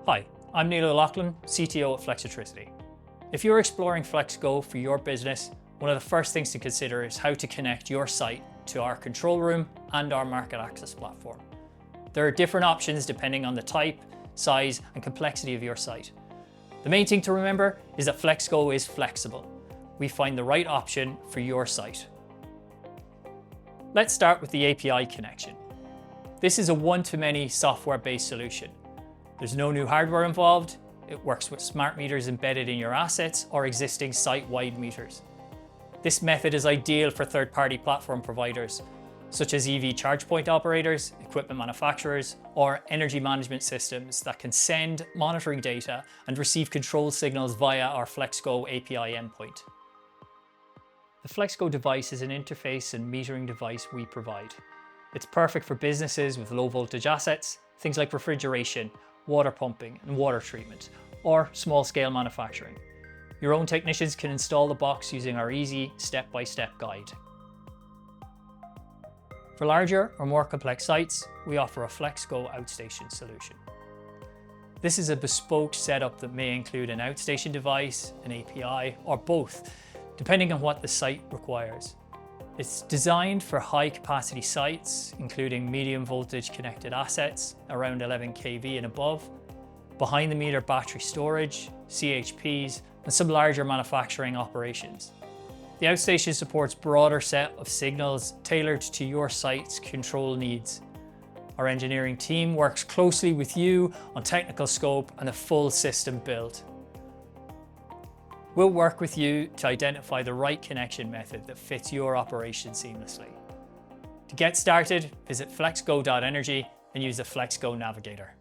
Hi, I'm Neil O'Loughlin, CTO at Flexitricity. If you're exploring FlexGO for your business, one of the first things to consider is how to connect your site to our control room and our market access platform. There are different options depending on the type, size, and complexity of your site. The main thing to remember is that FlexGO is flexible. We find the right option for your site. Let's start with the API connection. This is a one-to-many software-based solution. There's no new hardware involved. It works with smart meters embedded in your assets or existing site-wide meters. This method is ideal for third-party platform providers, such as EV charge point operators, equipment manufacturers, or energy management systems that can send monitoring data and receive control signals via our FlexGO API endpoint. The FlexGO device is an interface and metering device we provide. It's perfect for businesses with low voltage assets, things like refrigeration, water pumping and water treatment, or small-scale manufacturing. Your own technicians can install the box using our easy step-by-step guide. For larger or more complex sites, we offer a FlexGO Outstation solution. This is a bespoke setup that may include an outstation device, an API, or both, depending on what the site requires. It's designed for high-capacity sites, including medium voltage connected assets around 11 kV and above, behind-the-meter battery storage, CHPs, and some larger manufacturing operations. The Outstation supports a broader set of signals tailored to your site's control needs. Our engineering team works closely with you on technical scope and a full system build. We'll work with you to identify the right connection method that fits your operation seamlessly. To get started, visit flexgo.energy and use the FlexGO Navigator.